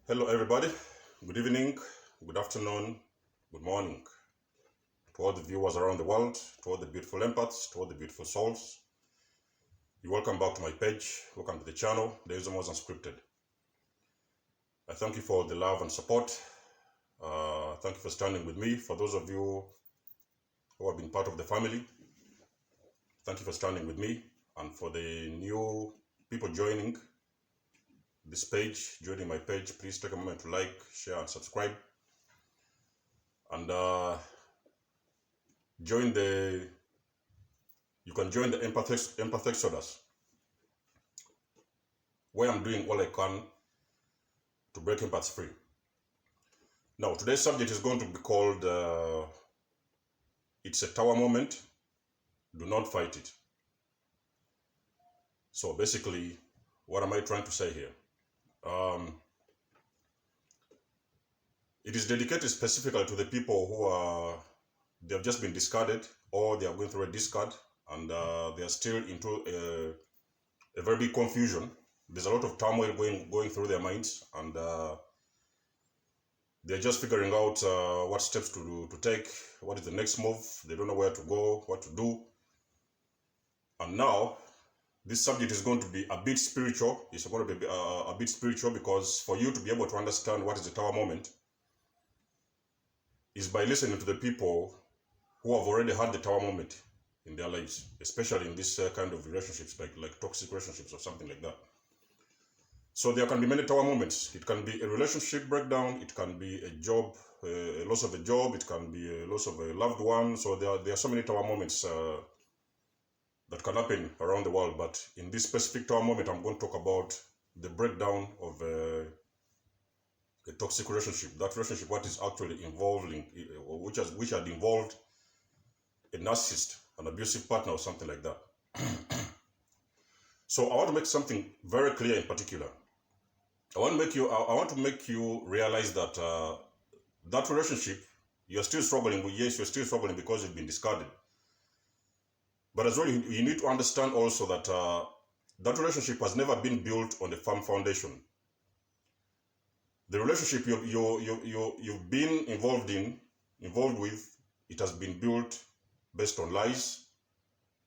Hello everybody, good evening, good afternoon, good morning to all the viewers around the world, to all the beautiful empaths, to all the beautiful souls. You're welcome back to my page, welcome to the channel, There is Almost Unscripted. I thank you for the love and support. Thank you for standing with me. For those of you who have been part of the family, thank you for standing with me. And for the new people joining this page, joining my page, please take a moment to like, share and subscribe. And you can join the Empathic Exodus, where I'm doing all I can to break empaths free. Now, today's subject is going to be called, it's a tower moment, do not fight it. So basically, what am I trying to say here? It is dedicated specifically to the people who they have just been discarded, or they are going through a discard, and they are still into a very big confusion. There's a lot of turmoil going through their minds, and they're just figuring out what steps to take, what is the next move. They don't know where to go, what to do. And now, this subject is going to be a bit spiritual. It's going to be a bit spiritual, because for you to be able to understand what is the tower moment is by listening to the people who have already had the tower moment in their lives, especially in this kind of relationships, like toxic relationships or something like that. So there can be many tower moments. It can be a relationship breakdown, it can be a job, a loss of a job, it can be a loss of a loved one. So there are so many tower moments that can happen around the world. But in this specific tower moment, I'm going to talk about the breakdown of a toxic relationship. That relationship, what is actually involving, which had involved a narcissist, an abusive partner, or something like that. So I want to make something very clear in particular. I want to make you realize that that relationship you're still struggling with. Yes, you're still struggling because you've been discarded. But as well, you need to understand also that that relationship has never been built on a firm foundation. The relationship you've been involved with, it has been built based on lies.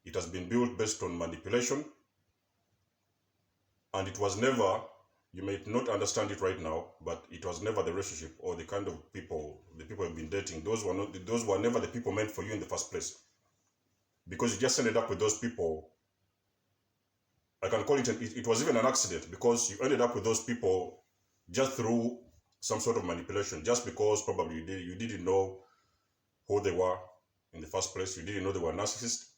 It has been built based on manipulation. And it was never, you may not understand it right now, but it was never the relationship or the kind of people, the people you've been dating. Those were never the people meant for you in the first place. Because you just ended up with those people. I can call it, it was even an accident, because you ended up with those people just through some sort of manipulation, just because probably you didn't know who they were in the first place. You didn't know they were narcissists.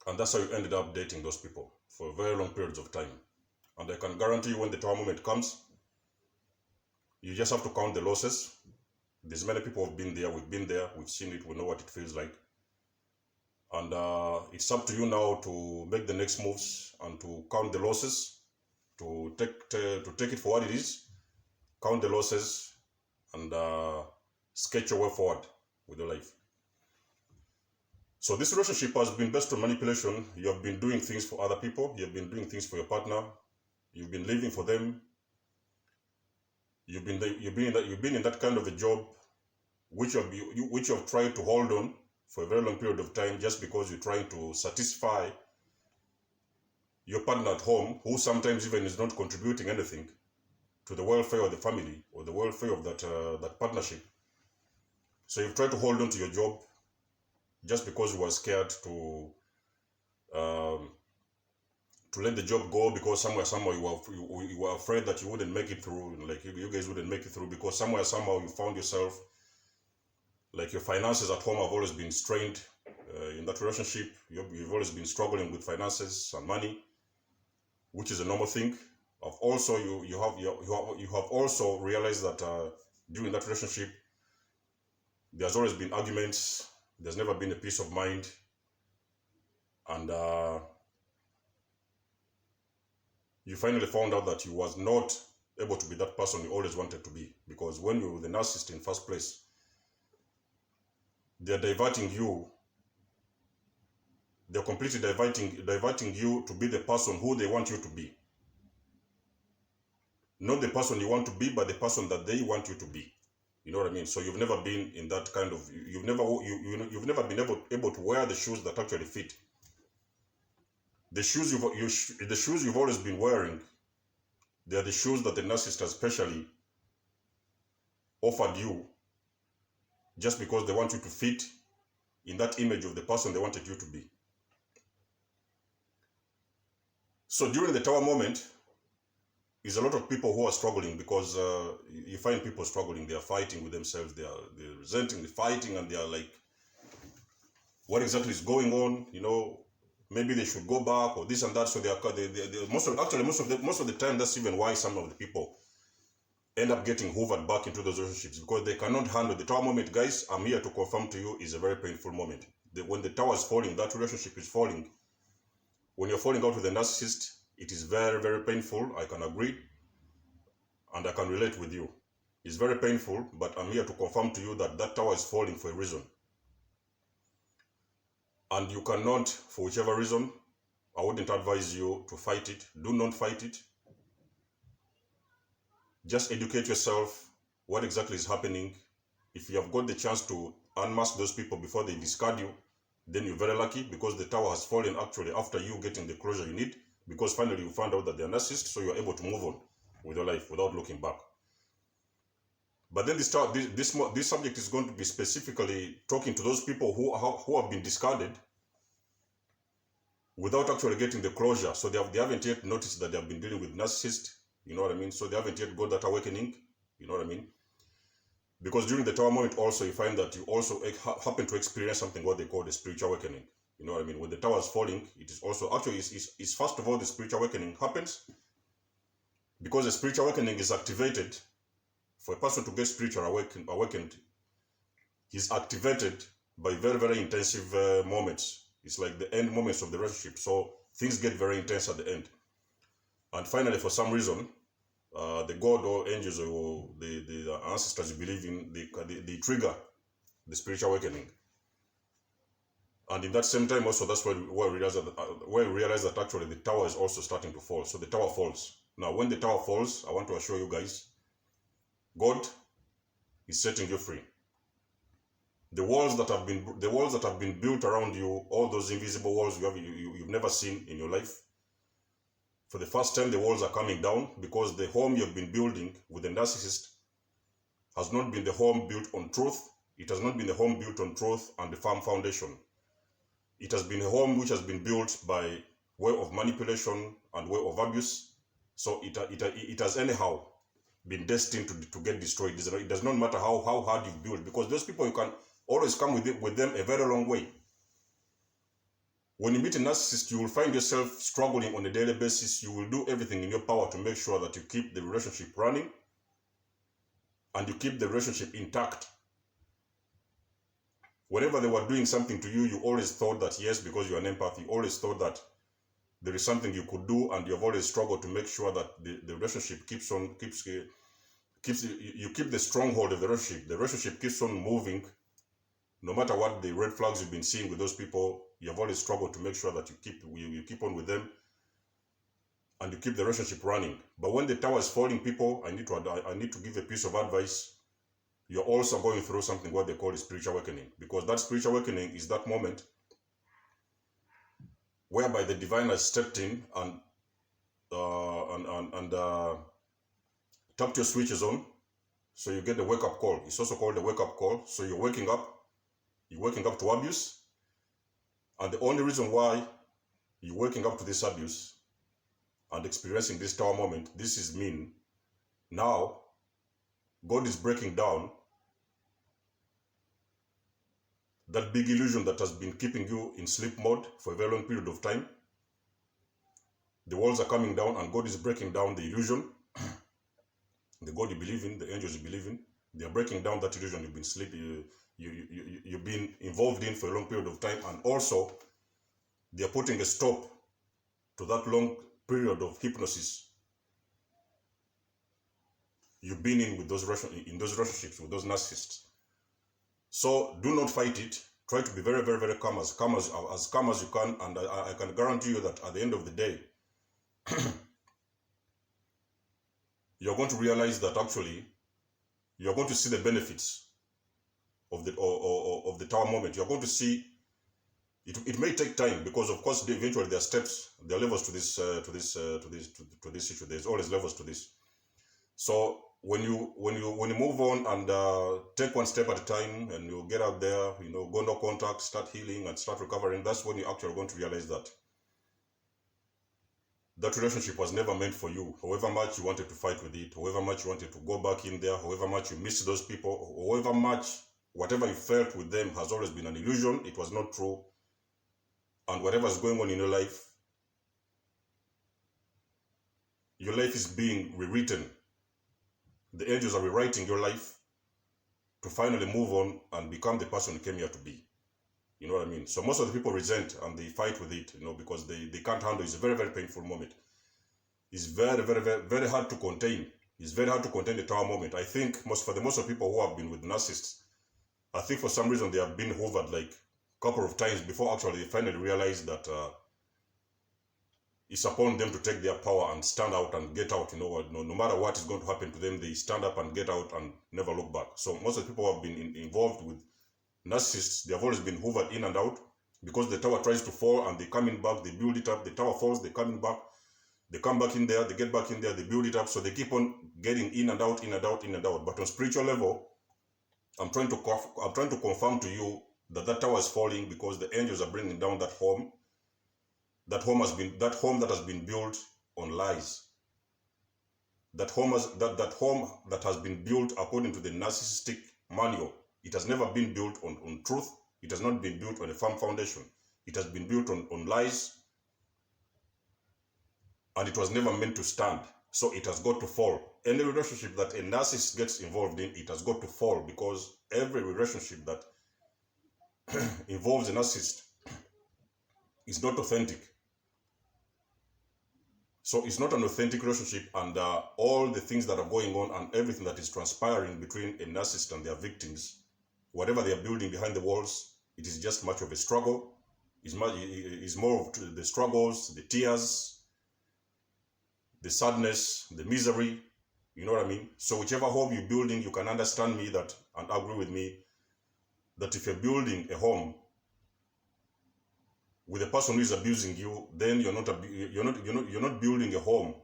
And that's how you ended up dating those people for very long periods of time. And I can guarantee you, when the tower moment comes, you just have to count the losses. There's many people who have been there, we've been there, we've seen it, we know what it feels like. And it's up to you now to make the next moves and to count the losses, to take it for what it is, count the losses, and sketch your way forward with your life. So this relationship has been based on manipulation. You have been doing things for other people. You have been doing things for your partner. You've been living for them. You've been in that kind of a job which you have tried to hold on for a very long period of time, just because you're trying to satisfy your partner at home, who sometimes even is not contributing anything to the welfare of the family or the welfare of that partnership. So you've tried to hold on to your job just because you were scared to let the job go, because somehow you were afraid that you wouldn't make it through, like you guys wouldn't make it through, because somehow you found yourself, like your finances at home have always been strained. In that relationship, you've always been struggling with finances and money, which is a normal thing. Also, you have also realized that during that relationship, there's always been arguments. There's never been a peace of mind, and you finally found out that you was not able to be that person you always wanted to be, because when you were the narcissist in the first place, they're diverting you. They're completely diverting you to be the person who they want you to be. Not the person you want to be, but the person that they want you to be. You know what I mean? So you've never been in that kind of, you've never been able to wear the shoes that actually fit. The shoes the shoes you've always been wearing, they are the shoes that the narcissist has specially offered you just because they want you to fit in that image of the person they wanted you to be. So during the tower moment, is a lot of people who are struggling because you find people struggling. They are fighting with themselves. They're resenting the fighting, and they are like, what exactly is going on? You know, maybe they should go back or this and that. So they most of the time, that's even why some of the people end up getting hoovered back into those relationships, because they cannot handle the tower moment. Guys, I'm here to confirm to you, is a very painful moment. When the tower is falling, that relationship is falling. When you're falling out with a narcissist, it is very, very painful. I can agree, and I can relate with you. It's very painful, but I'm here to confirm to you that that tower is falling for a reason. And you cannot, for whichever reason, I wouldn't advise you to fight it. Do not fight it. Just educate yourself what exactly is happening. If you have got the chance to unmask those people before they discard you, then you're very lucky, because the tower has fallen actually after you getting the closure you need, because finally you found out that they're narcissists, so you're able to move on with your life without looking back. But then this subject is going to be specifically talking to those people who have been discarded without actually getting the closure. So they haven't yet noticed that they have been dealing with narcissists. You know what I mean? So they haven't yet got that awakening. You know what I mean? Because during the tower moment also, you find that you also happen to experience something what they call the spiritual awakening. You know what I mean? When the tower is falling, it is also, actually, it's first of all, the spiritual awakening happens because the spiritual awakening is activated. For a person to get spiritual awakened, he's activated by very, very intensive moments. It's like the end moments of the relationship. So things get very intense at the end. And finally, for some reason, the God or angels or the ancestors you believe in, they trigger the spiritual awakening. And in that same time also, that's where we realize that actually the tower is also starting to fall. So the tower falls. Now, when the tower falls, I want to assure you guys, God is setting you free. The walls that have been built around you, all those invisible walls you've never seen in your life, for the first time, the walls are coming down, because the home you've been building with the narcissist has not been the home built on truth. It has not been the home built on truth and the firm foundation. It has been a home which has been built by way of manipulation and way of abuse. So it has anyhow been destined to get destroyed. It does not matter how hard you build, because those people, you can always come with them a very long way. When you meet a narcissist, you will find yourself struggling on a daily basis. You will do everything in your power to make sure that you keep the relationship running and you keep the relationship intact. Whenever they were doing something to you, you always thought that, yes, because you're an empath, you always thought that there is something you could do, and you've always struggled to make sure that the relationship you keep the stronghold of the relationship. The relationship keeps on moving. No matter what the red flags you've been seeing with those people, you have always struggled to make sure that you keep on with them and you keep the relationship running. But when the tower is falling, people, I need to give a piece of advice. You're also going through something what they call a spiritual awakening, because that spiritual awakening is that moment whereby the divine has stepped in and tapped your switches on, so you get the wake-up call. It's also called the wake-up call. So you're waking up to abuse, and the only reason why you're waking up to this abuse and experiencing this tower moment, this is mean. Now, God is breaking down that big illusion that has been keeping you in sleep mode for a very long period of time. The walls are coming down, and God is breaking down the illusion. The God you believe in, the angels you believe in, they are breaking down that illusion you've been sleeping, you've been involved in for a long period of time, and also they are putting a stop to that long period of hypnosis you've been in with those relationships with those narcissists. So do not fight it. Try to be very, very, very calm, as calm as you can, and I can guarantee you that at the end of the day, you're going to realize that actually you're going to see the benefits of the of the tower moment. You're going to see it may take time, because of course eventually there are steps, there are levels to this this issue. There's always levels to this. So when you move on and take one step at a time, and you get out there, go no contact, start healing and start recovering, that's when you're actually going to realize that that relationship was never meant for you. However much you wanted to fight with it, however much you wanted to go back in there, however much you missed those people, however much whatever you felt with them has always been an illusion, it was not true. And whatever's going on in your life is being rewritten. The angels are rewriting your life to finally move on and become the person you came here to be. You know what I mean? So most of the people resent and they fight with it, because they can't handle it. It's a very, very painful moment. It's very, very, very, very hard to contain. It's very hard to contain the tower moment. I think for the most of people who have been with narcissists, I think for some reason they have been hovered like a couple of times before actually they finally realize that it's upon them to take their power and stand out and get out. No matter what is going to happen to them, they stand up and get out and never look back. So most of the people who have been involved with narcissists, they have always been hovered in and out, because the tower tries to fall and they come in back, they build it up, the tower falls, they come in back, they come back in there, they get back in there, they build it up, so they keep on getting in and out, in and out, in and out. But on spiritual level, I'm trying to confirm to you that that tower is falling because the angels are bringing down that home. That home that has been built on lies. That home that has been built according to the narcissistic manual. It has never been built on truth. It has not been built on a firm foundation. It has been built on lies, and it was never meant to stand. So it has got to fall. Any relationship that a narcissist gets involved in, it has got to fall, because every relationship that involves a narcissist is not authentic. So it's not an authentic relationship, and all the things that are going on and everything that is transpiring between a narcissist and their victims, whatever they are building behind the walls, it is just much of a struggle. It's more of the struggles, the tears, the sadness, the misery. You know what I mean? So whichever home you're building, you can understand me that and agree with me that if you're building a home with a person who is abusing you, then you're not building a home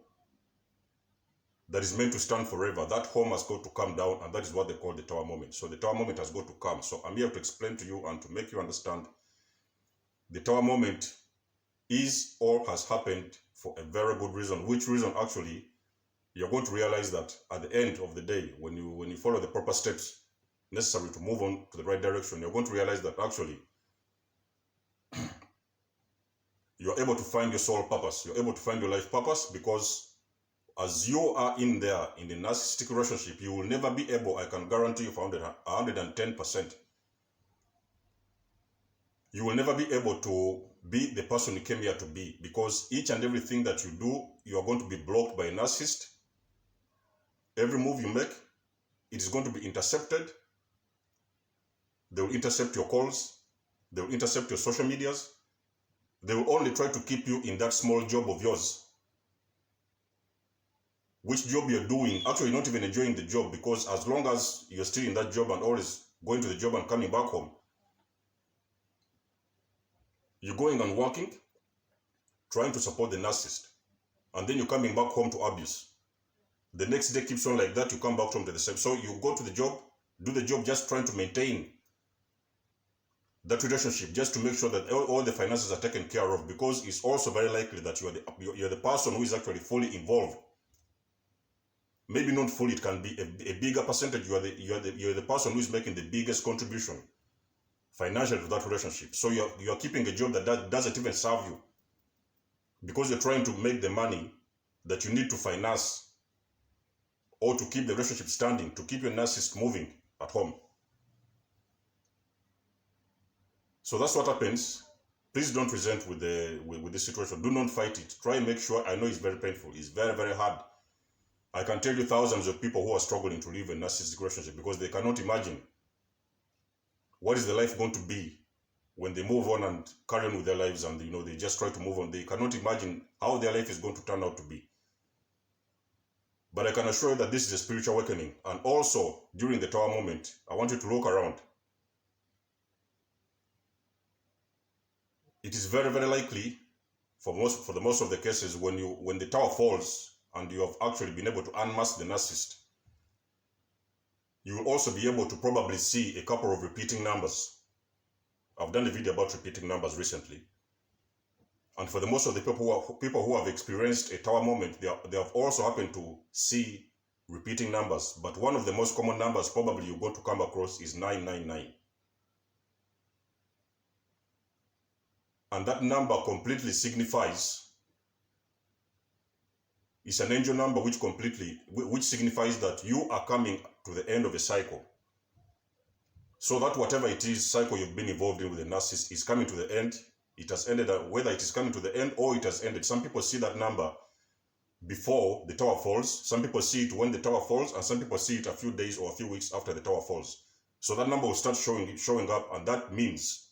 that is meant to stand forever. That home has got to come down, and that is what they call the tower moment. So the tower moment has got to come. So I'm here to explain to you and to make you understand the tower moment is or has happened for a very good reason. Which reason? Actually, you're going to realize that at the end of the day, when you follow the proper steps necessary to move on to the right direction, you're going to realize that actually you're able to find your soul purpose. You're able to find your life purpose, because as you are in there in the narcissistic relationship, you will never be able, I can guarantee you for 110%, you will never be able to be the person you came here to be, because each and everything that you do, you are going to be blocked by a narcissist. Every move you make, it is going to be intercepted. They will intercept your calls. They will intercept your social medias. They will only try to keep you in that small job of yours. Which job you're doing, actually you're not even enjoying the job, because as long as you're still in that job and always going to the job and coming back home, you're going and working, trying to support the narcissist, and then you're coming back home to abuse. The next day keeps on like that, you come back home to the same. So you go to the job, do the job just trying to maintain that relationship, just to make sure that all the finances are taken care of, because it's also very likely that you're the person who is actually fully involved. Maybe not fully, it can be a bigger percentage. You're the person who is making the biggest contribution financially to that relationship. So you're keeping a job that doesn't even serve you, because you're trying to make the money that you need to finance or to keep the relationship standing, to keep your narcissist moving at home. So that's what happens. Please don't resent with this situation. Do not fight it. Try and make sure. I know it's very painful. It's very, very hard. I can tell you thousands of people who are struggling to live a narcissistic relationship, because they cannot imagine what is the life going to be when they move on and carry on with their lives, and they just try to move on. They cannot imagine how their life is going to turn out to be. But I can assure you that this is a spiritual awakening. And also, during the tower moment, I want you to look around. It is very, very likely, for the most of the cases, when the tower falls and you have actually been able to unmask the narcissist, you will also be able to probably see a couple of repeating numbers. I've done a video about repeating numbers recently. And for the most of the people who have experienced a tower moment, they have also happened to see repeating numbers. But one of the most common numbers probably you're going to come across is 999. And that number completely signifies, it's an angel number which signifies that you are coming to the end of a cycle. So that whatever it is, cycle you've been involved in with the narcissist is coming to the end. It has ended, whether it is coming to the end or it has ended. Some people see that number before the tower falls. Some people see it when the tower falls, and some people see it a few days or a few weeks after the tower falls. So that number will start showing up, and that means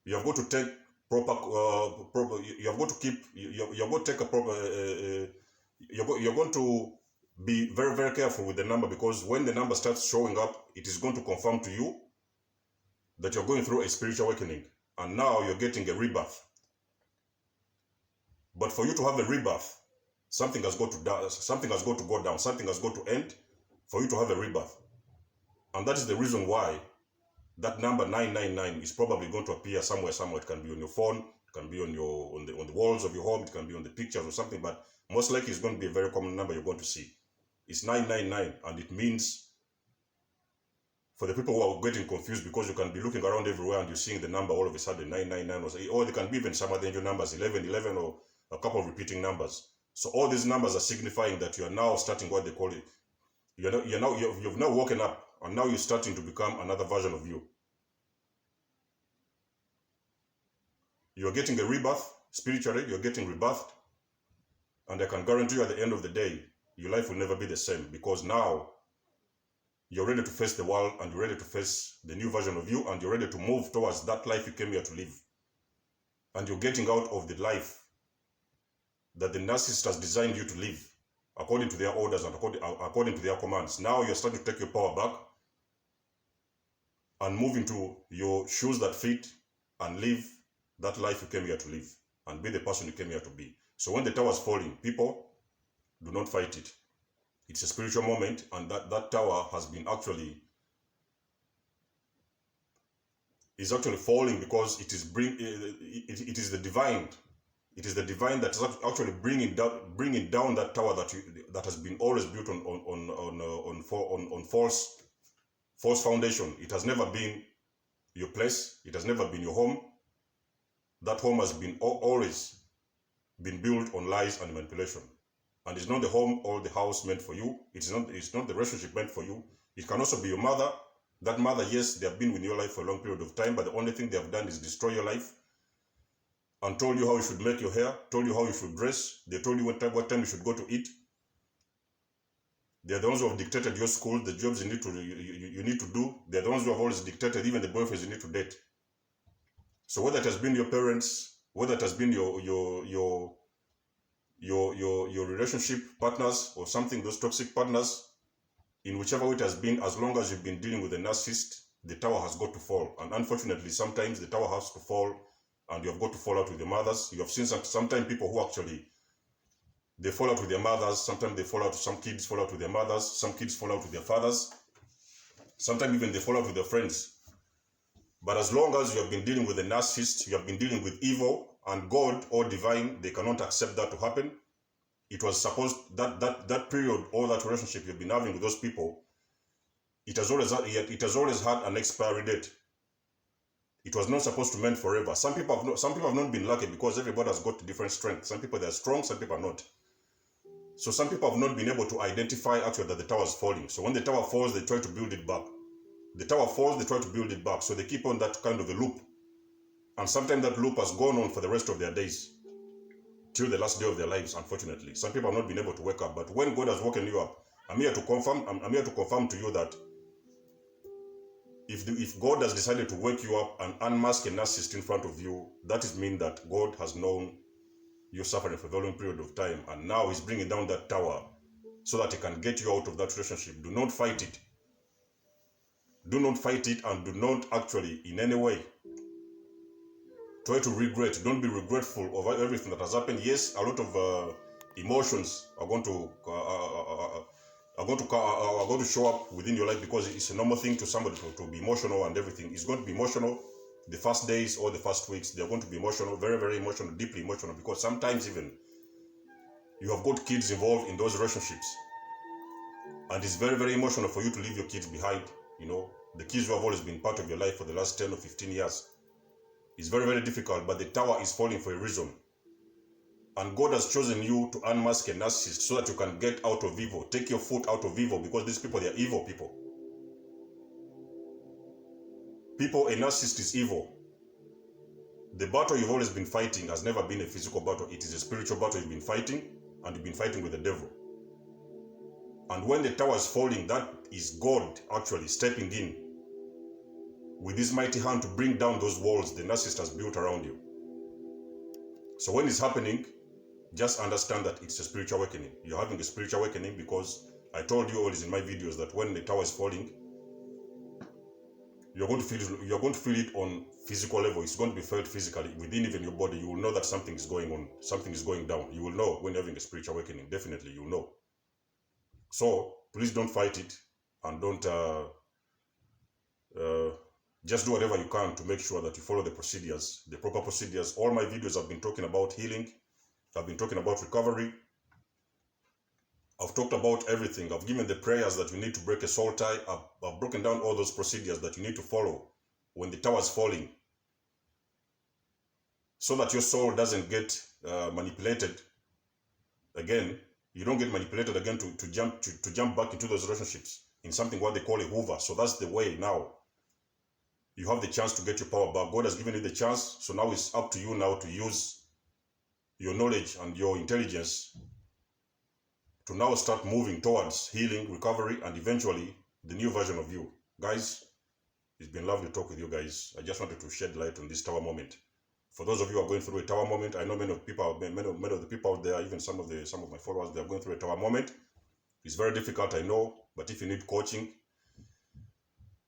you have got to take you're going to be very, very careful with the number, because when the number starts showing up, it is going to confirm to you that you're going through a spiritual awakening, and now you're getting a rebirth. But for you to have a rebirth, something has got to go down, something has got to end for you to have a rebirth. And that is the reason why that number 999 is probably going to appear somewhere. It can be on your phone, it can be on the walls of your home, it can be on the pictures or something, but most likely it's going to be a very common number you're going to see. It's 999, and it means, for the people who are getting confused, because you can be looking around everywhere and you're seeing the number all of a sudden 999, or there can be even some other angel numbers, 1111, or a couple of repeating numbers. So all these numbers are signifying that you are now starting what they call it. You've now woken up, and now you're starting to become another version of you. You're getting a rebirth spiritually. You're getting rebirthed, and I can guarantee you, at the end of the day, your life will never be the same, because now you're ready to face the world, and you're ready to face the new version of you, and you're ready to move towards that life you came here to live. And you're getting out of the life that the narcissist has designed you to live, according to their orders and according to their commands. Now you're starting to take your power back and move into your shoes that fit and live that life you came here to live, and be the person you came here to be. So when the tower is falling, people, do not fight it. It's a spiritual moment, and that tower has been is actually falling because it is the divine. It is the divine that is actually bringing down that tower that has been always built on false foundation. It has never been your place. It has never been your home. That home has always been built on lies and manipulation. And it's not the home or the house meant for you. It's not the relationship meant for you. It can also be your mother. That mother, yes, they have been with your life for a long period of time, but the only thing they have done is destroy your life, and told you how you should make your hair, told you how you should dress. They told you what time you should go to eat. They are the ones who have dictated your school, the jobs you need to do. They are the ones who have always dictated even the boyfriends you need to date. So whether it has been your parents, whether it has been your relationship partners or something, those toxic partners, in whichever way it has been, as long as you've been dealing with a narcissist, the tower has got to fall. And unfortunately, sometimes the tower has to fall, and you have got to fall out with your mothers. You have seen sometimes people who actually, they fall out with their mothers. Sometimes they fall out, some kids fall out with their mothers. Some kids fall out with their fathers. Sometimes even they fall out with their friends. But as long as you have been dealing with a narcissist, you have been dealing with evil, and God or divine, they cannot accept that to happen. It was supposed that period or that relationship you've been having with those people, it has always had an expiry date. It was not supposed to end forever. Some people have not been lucky, because everybody has got different strength. Some people, they're strong, some people are not. So some people have not been able to identify actually that the tower is falling. So when the tower falls, they try to build it back. The tower falls, they try to build it back. So they keep on that kind of a loop. And sometimes that loop has gone on for the rest of their days, till the last day of their lives, unfortunately. Some people have not been able to wake up. But when God has woken you up, I'm here to confirm to you that if God has decided to wake you up and unmask a narcissist in front of you, that is mean that God has known you're suffering for a very long period of time, and now He's bringing down that tower so that it can get you out of that relationship. Do not fight it. Do not fight it, and do not actually in any way try to regret. Don't be regretful over everything that has happened. Yes, a lot of emotions are going to show up within your life, because it's a normal thing to somebody to be emotional, and everything is going to be emotional. The first days or the first weeks, they're going to be emotional, very, very emotional, deeply emotional, because sometimes even you have got kids involved in those relationships, and it's very, very emotional for you to leave your kids behind. You know, the kids who have always been part of your life for the last 10 or 15 years. It's very, very difficult, but the tower is falling for a reason. And God has chosen you to unmask a narcissist so that you can get out of evil. Take your foot out of evil, because these people, they are evil people. A narcissist is evil. The battle you've always been fighting has never been a physical battle. It is a spiritual battle you've been fighting, and you've been fighting with the devil. And when the tower is falling, that is God actually stepping in with his mighty hand to bring down those walls the narcissist has built around you. So when it's happening, just understand that it's a spiritual awakening. You're having a spiritual awakening, because I told you always in my videos that when the tower is falling, you're going to feel it on physical level. It's going to be felt physically within even your body. You will know that something is going on, something is going down. You will know when you're having a spiritual awakening. Definitely, you'll know. So please don't fight it, and don't just do whatever you can to make sure that you follow the procedures, the proper procedures. All my videos have been talking about healing. I've been talking about recovery. I've talked about everything. I've given the prayers that you need to break a soul tie. I've broken down all those procedures that you need to follow when the tower is falling, so that your soul doesn't get manipulated again. You don't get manipulated again to jump back into those relationships in something what they call a hoover. So that's the way now. You have the chance to get your power back. God has given you the chance. So now it's up to you now to use your knowledge and your intelligence to now start moving towards healing, recovery, and eventually the new version of you. Guys, it's been lovely to talk with you guys. I just wanted to shed light on this tower moment. For those of you who are going through a tower moment, I know many of the people out there, even some of my followers, they are going through a tower moment. It's very difficult, I know, but if you need coaching,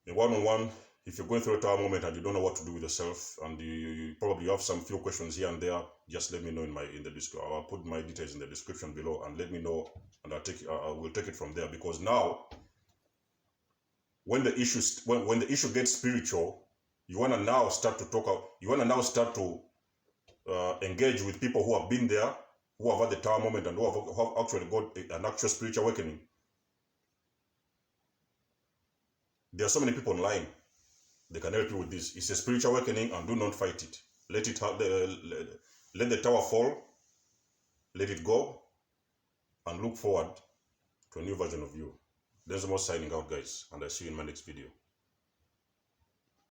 in one-on-one, if you're going through a tower moment and you don't know what to do with yourself, and you probably have some few questions here and there, just let me know in the description. I'll put my details in the description below, and let me know, and I will take it from there. Because now, when the issue gets spiritual, you want to now start to talk. You want to now start to engage with people who have been there, who have had the tower moment, and who have actually got an actual spiritual awakening. There are so many people online. They can help you with this. It's a spiritual awakening, and do not fight it. Let the tower fall. Let it go, and look forward to a new version of you. There's more signing out, guys, and I see you in my next video.